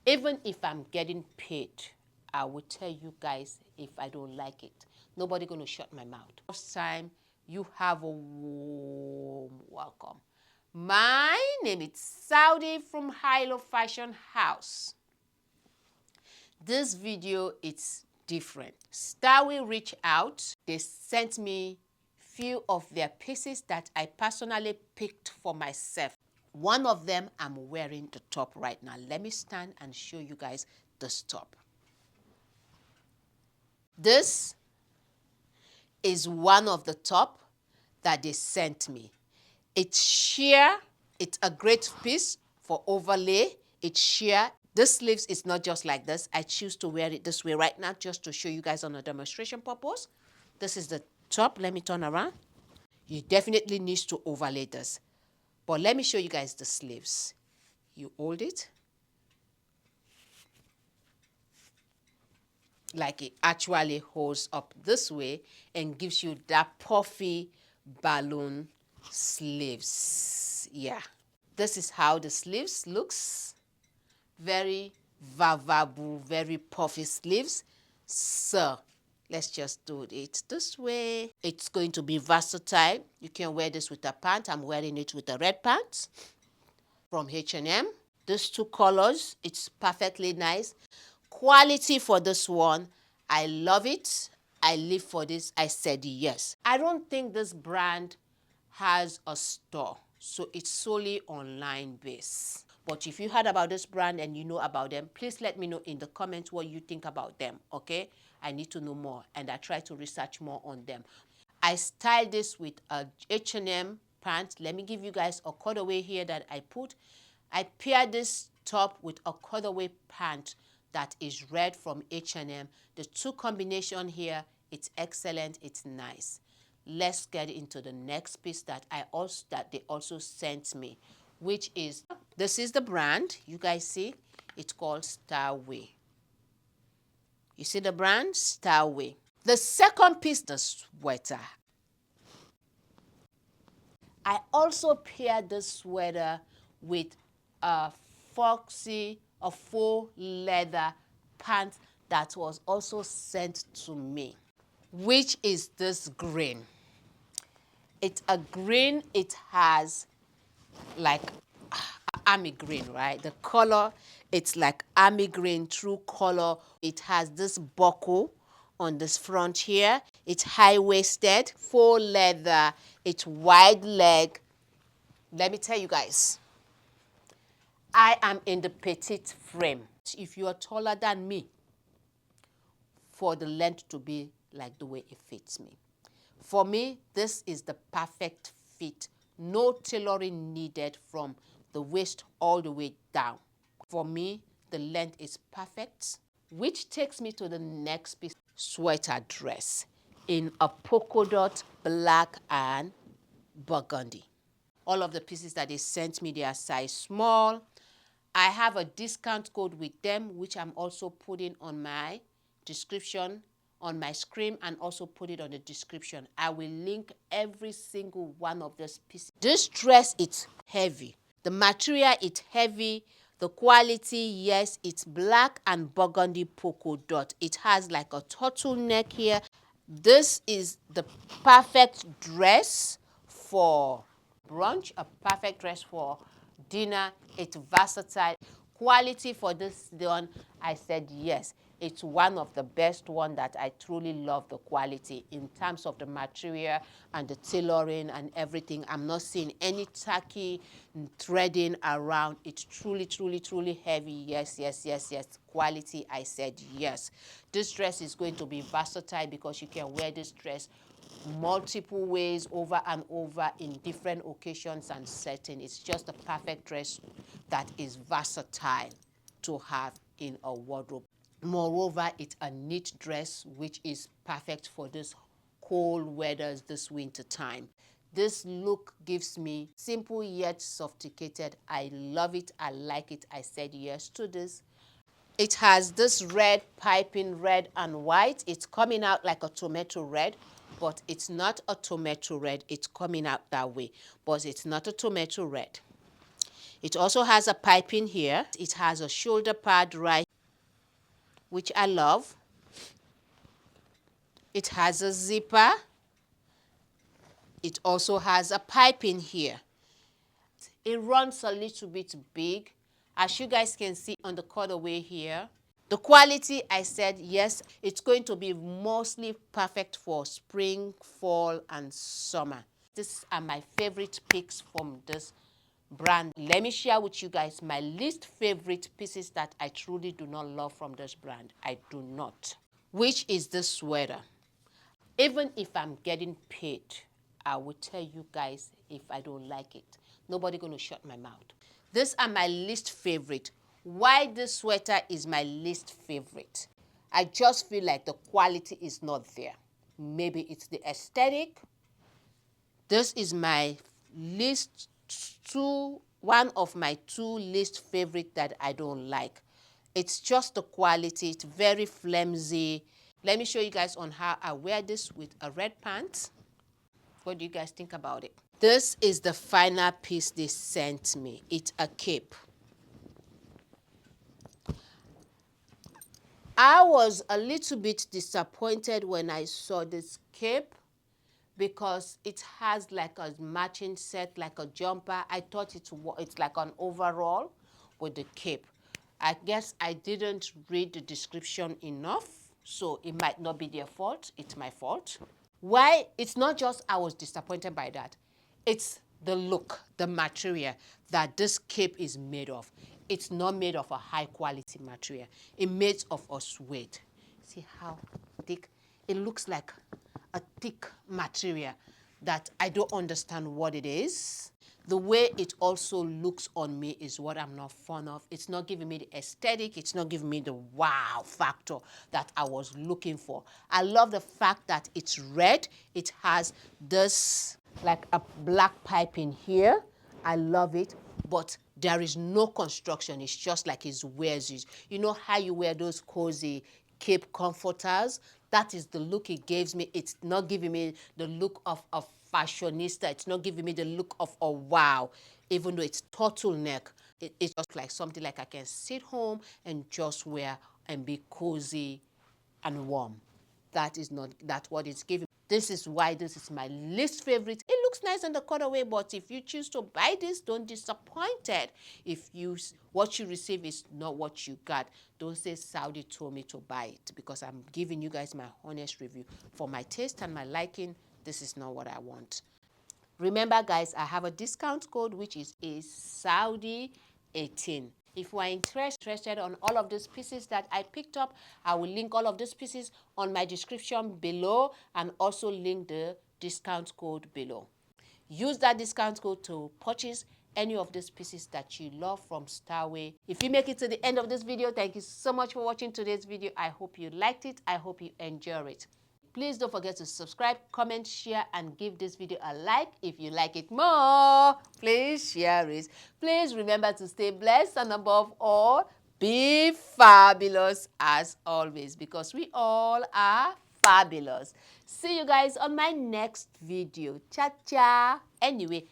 Even if I'm getting paid, I will tell you guys if I don't like it. Nobody gonna shut my mouth. First time, you have a warm welcome. My name is Saudi from Hilo Fashion House. This video is different. Stylewe reached out. They sent me few of their pieces that I personally picked for myself. One of them, I'm wearing the top right now. Let me stand and show you guys this top. This is one of the top that they sent me. It's sheer. It's a great piece for overlay. It's sheer. This sleeves is not just like this. I choose to wear it this way right now just to show you guys on a demonstration purpose. This is the top. Let me turn around. You definitely need to overlay this. But let me show you guys the sleeves. You hold it. Like it actually holds up this way and gives you that puffy balloon sleeves. Yeah. This is how the sleeves looks. Very vavabu, very puffy sleeves. So let's just do it this way. It's going to be versatile. You can wear this with a pant. I'm wearing it with a red pants from H&M. These two colors, it's perfectly nice. Quality for this one, I love it. I live for this. I said yes. I don't think this brand has a store, so it's solely online based. But if you heard about this brand and you know about them, please let me know in the comments what you think about them, okay? I need to know more, and I try to research more on them. I styled this with a H&M pant. Let me give you guys a cutaway here that I put. I paired this top with a cutaway pant that is red from H&M. The two combination here, it's excellent, it's nice. Let's get into the next piece that they also sent me, which is, this is the brand. You guys see? It's called Stylewe. You see the brand? Stylewe. The second piece, the sweater. I also paired this sweater with a faux leather pant that was also sent to me, which is this green. It's a green. It has like army green, right? The color, it's like army green, true color. It has this buckle on this front here. It's high-waisted, faux leather. It's wide leg. Let me tell you guys, I am in the petite frame. If you are taller than me, for the length to be like the way it fits me. For me, this is the perfect fit. No tailoring needed from the waist all the way down. For me, the length is perfect, which takes me to the next piece, sweater dress in a polka dot black and burgundy. All of the pieces that they sent me, they are size small. I have a discount code with them, which I'm also putting on my description, on my screen, and also put it on the description. I will link every single one of these pieces. This dress, it's heavy. The material, it's heavy. The quality, yes, it's black and burgundy polka dot. It has like a turtleneck here. This is the perfect dress for brunch, a perfect dress for dinner. It's versatile. Quality for this one, I said yes. It's one of the best one that I truly love the quality in terms of the material and the tailoring and everything. I'm not seeing any tacky threading around. It's truly, truly, truly heavy. Yes, yes, yes, yes. Quality, I said yes. This dress is going to be versatile because you can wear this dress multiple ways over and over in different occasions and settings. It's just a perfect dress that is versatile to have in a wardrobe. Moreover, it's a knit dress which is perfect for this cold weather, this winter time. This look gives me simple yet sophisticated. I love it. I like it. I said yes to this. It has this red piping red and white. It's coming out like a tomato red, but it's not a tomato red. It's coming out that way, but it's not a tomato red. It also has a piping here. It has a shoulder pad right, which I love. It has a zipper. It also has a piping here. It runs a little bit big, as you guys can see on the cutaway here. The quality, I said, yes, it's going to be mostly perfect for spring, fall, and summer. These are my favorite picks from this brand. Let me share with you guys my least favorite pieces that I truly do not love from this brand. I do not. Which is this sweater. Even if I'm getting paid, I will tell you guys if I don't like it. Nobody gonna shut my mouth. These are my least favorite. Why this sweater is my least favorite? I just feel like the quality is not there. Maybe it's the aesthetic. This is my one of my two least favorite that I don't like. It's just the quality. It's very flimsy. Let me show you guys on how I wear this with a red pants. What do you guys think about it? This is the final piece they sent me. It's a cape. I was a little bit disappointed when I saw this cape because it has like a matching set, like a jumper. I thought it's like an overall with the cape. I guess I didn't read the description enough, so it might not be their fault. It's my fault. Why? It's not just I was disappointed by that. It's the look, the material that this cape is made of. It's not made of a high quality material. It's made of a suede. See how thick? It looks like a thick material that I don't understand what it is. The way it also looks on me is what I'm not fond of. It's not giving me the aesthetic. It's not giving me the wow factor that I was looking for. I love the fact that it's red. It has this like a black piping here. I love it, but there is no construction. It's just like it wears it. You know how you wear those cozy cape comforters? That is the look it gives me. It's not giving me the look of a fashionista. It's not giving me the look of a wow, even though it's turtleneck. It's just like something like I can sit home and just wear and be cozy and warm. That is not, that's what it's giving. This is why this is my least favorite. It looks nice on the cutaway, but if you choose to buy this, don't be disappointed. If what you receive is not what you got, don't say Saudi told me to buy it, because I'm giving you guys my honest review. For my taste and my liking, this is not what I want. Remember, guys, I have a discount code, which is Saudi 18. If you are interested on all of these pieces that I picked up, I will link all of these pieces on my description below and also link the discount code below. Use that discount code to purchase any of these pieces that you love from Stylewe. If you make it to the end of this video, thank you so much for watching today's video. I hope you liked it. I hope you enjoyed it. Please don't forget to subscribe, comment, share, and give this video a like if you like it more. Please share it. Please remember to stay blessed and above all, be fabulous as always, because we all are fabulous. See you guys on my next video. Cha-cha. Anyway,